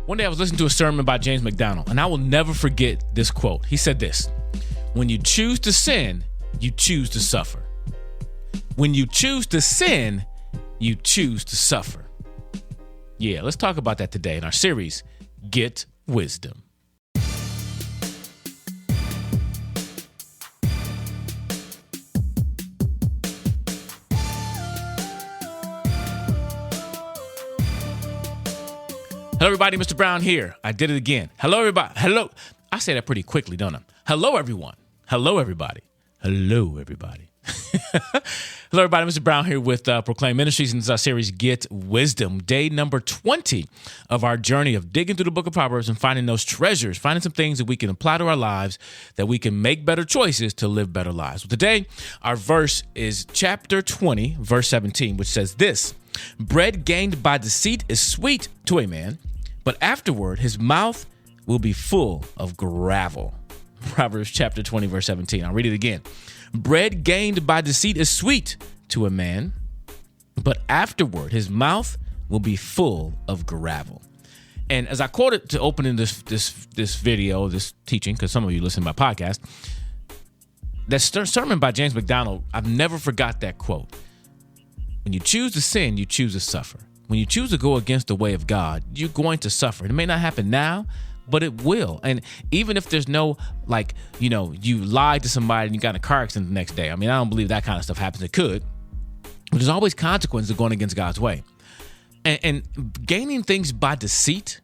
One day I was listening to a sermon by James MacDonald, and I will never forget this quote. He said this: "When you choose to sin, you choose to suffer. When you choose to sin, you choose to suffer." Yeah, let's talk about that today in our series, Get Wisdom. Hello, everybody. Mr. Brown here. I did it again. Hello, everybody. Hello. I say that pretty quickly, don't I? Hello, everyone. Hello, everybody. Hello, everybody. Hello, everybody. Mr. Brown here with Proclaim Ministries, and this is our series, Get Wisdom. Day number 20 of our journey of digging through the book of Proverbs and finding those treasures, finding some things that we can apply to our lives, that we can make better choices to live better lives. Well, today, our verse is chapter 20, verse 17, which says this: "Bread gained by deceit is sweet to a man, but afterward his mouth will be full of gravel." Proverbs chapter 20, verse 17. I'll read it again. "Bread gained by deceit is sweet to a man, but afterward his mouth will be full of gravel." And as I quoted to open in this video, this teaching, because some of you listen to my podcast, that sermon by James MacDonald, I've never forgot that quote. When you choose to sin, you choose to suffer. When you choose to go against the way of God, you're going to suffer. It may not happen now, but it will. And even if there's no, you lied to somebody and you got in a car accident the next day. I mean, I don't believe that kind of stuff happens. It could. But there's always consequences of going against God's way. And gaining things by deceit,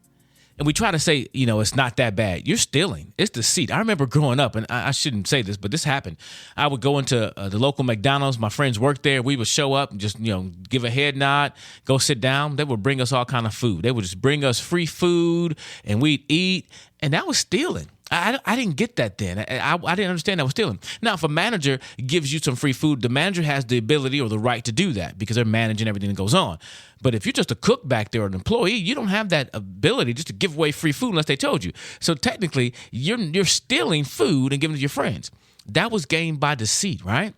and we try to say, it's not that bad. You're stealing. It's deceit. I remember growing up, and I shouldn't say this, but this happened. I would go into the local McDonald's. My friends worked there. We would show up and just, give a head nod, go sit down. They would bring us all kind of food. They would just bring us free food, and we'd eat, and that was stealing. I didn't get that then. I didn't understand that was stealing. Now, if a manager gives you some free food, the manager has the ability or the right to do that because they're managing everything that goes on. But if you're just a cook back there or an employee, you don't have that ability just to give away free food unless they told you. So technically, you're stealing food and giving it to your friends. That was gained by deceit, right?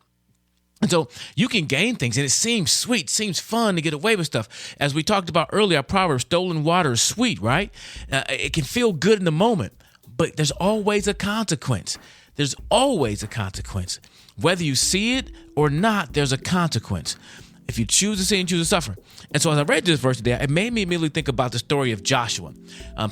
And so you can gain things, and it seems sweet, seems fun to get away with stuff. As we talked about earlier, our Proverbs, stolen water is sweet, right? It can feel good in the moment. But there's always a consequence. There's always a consequence. Whether you see it or not, there's a consequence. If you choose to sin, you choose to suffer. And so as I read this verse today, it made me immediately think about the story of Joshua.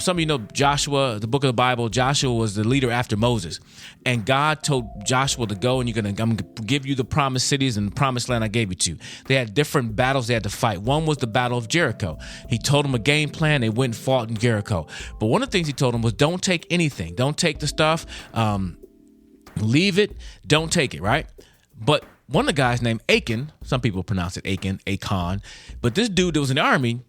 Some of you know Joshua, the book of the Bible. Joshua was the leader after Moses. And God told Joshua to go, and I'm going to give you the promised cities and the promised land I gave you to. They had different battles they had to fight. One was the Battle of Jericho. He told them a game plan. They went and fought in Jericho. But one of the things he told them was, don't take anything. Don't take the stuff. Leave it. Don't take it, right? But one of the guys named Achan, some people pronounce it Achan, but this dude that was in the army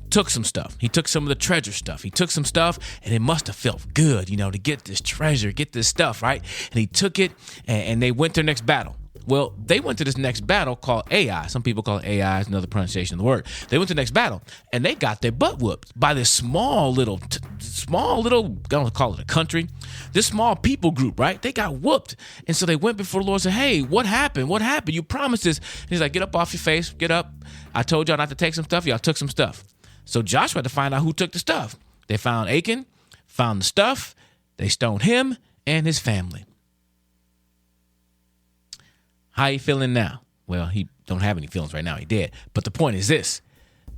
took some stuff. He took some of the treasure stuff. He took some stuff, and it must have felt good, to get this treasure, get this stuff, right? And he took it, and they went to their next battle. Well, they went to this next battle called Ai. Some people call it Ai, is another pronunciation of the word. They went to the next battle, and they got their butt whooped by this small little, I don't call it a country, this small people group, right? They got whooped. And so they went before the Lord and said, "Hey, what happened? What happened? You promised this." And he's like, "Get up off your face. Get up. I told y'all not to take some stuff. Y'all took some stuff." So Joshua had to find out who took the stuff. They found Achan, found the stuff. They stoned him and his family. How you feeling now? Well, he don't have any feelings right now. He dead. But the point is this: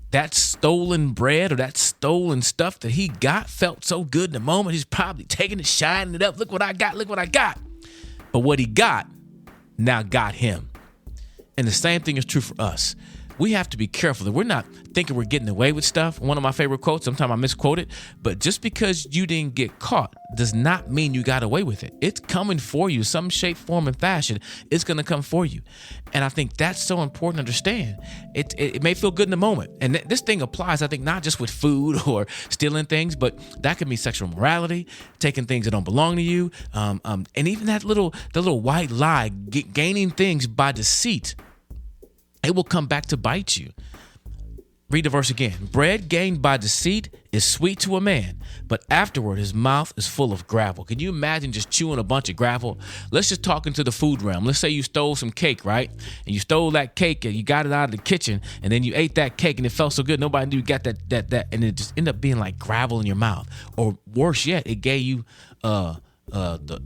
that stolen bread or that stolen stuff that he got felt so good in the moment. He's probably taking it, shining it up. Look what I got. Look what I got. But what he got now got him. And the same thing is true for us. We have to be careful that we're not thinking we're getting away with stuff. One of my favorite quotes, sometimes I misquote it, but just because you didn't get caught does not mean you got away with it. It's coming for you, some shape, form, and fashion. It's going to come for you. And I think that's so important to understand. It may feel good in the moment. And this thing applies, I think, not just with food or stealing things, but that could be sexual morality, taking things that don't belong to you, and even the little white lie, gaining things by deceit. It will come back to bite you. Read the verse again. Bread gained by deceit is sweet to a man, but afterward his mouth is full of gravel. Can you imagine just chewing a bunch of gravel? Let's just talk into the food realm. Let's say you stole some cake, right? And you stole that cake and you got it out of the kitchen, and then you ate that cake and it felt so good. Nobody knew you got that, and it just ended up being like gravel in your mouth. Or worse yet, it gave you the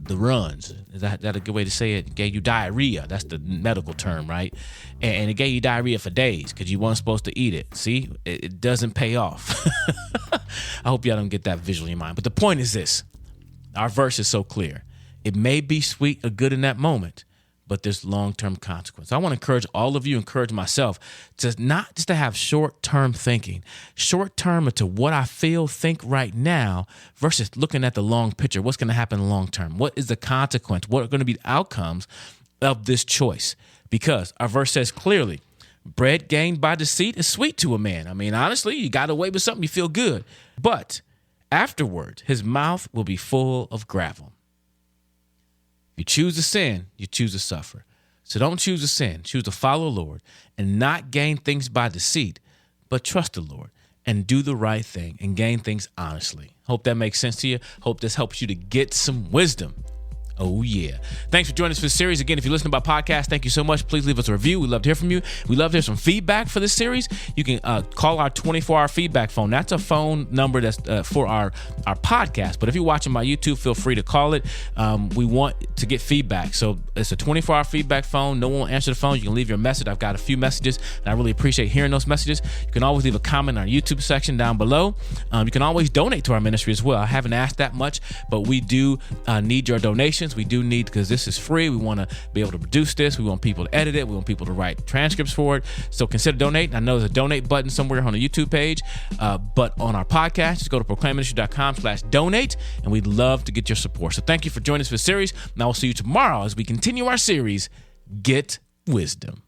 runs. Is that a good way to say it? It gave you diarrhea. That's the medical term, right? And it gave you diarrhea for days because you weren't supposed to eat it. See, it doesn't pay off. I hope y'all don't get that visual in your mind. But the point is this. Our verse is so clear. It may be sweet or good in that moment, but there's long-term consequence. I want to encourage all of you, encourage myself, to not just to have short-term thinking, short-term into what I feel, think right now, versus looking at the long picture. What's going to happen long-term? What is the consequence? What are going to be the outcomes of this choice? Because our verse says clearly, bread gained by deceit is sweet to a man. I mean, honestly, you got away with something, you feel good. But afterward, his mouth will be full of gravel. You choose to sin, you choose to suffer. So don't choose to sin. Choose to follow the Lord and not gain things by deceit, but trust the Lord and do the right thing and gain things honestly. Hope that makes sense to you. Hope this helps you to get some wisdom. Oh, yeah. Thanks for joining us for this series. Again, if you're listening by podcast, thank you so much. Please leave us a review. We'd love to hear from you. We'd love to hear some feedback for this series. You can call our 24-hour feedback phone. That's a phone number that's for our podcast. But if you're watching my YouTube, feel free to call it. We want to get feedback. So it's a 24-hour feedback phone. No one will answer the phone. You can leave your message. I've got a few messages, and I really appreciate hearing those messages. You can always leave a comment in our YouTube section down below. You can always donate to our ministry as well. I haven't asked that much, but we do need your donations. We do need, because this is free, we want to be able to produce this. We want people to edit it. We want people to write transcripts for it. So consider donating. I know there's a donate button somewhere on the YouTube page, but on our podcast, just go to proclaimministry.com/donate, and we'd love to get your support. So thank you for joining us for the series, and I will see you tomorrow as we continue our series, Get Wisdom.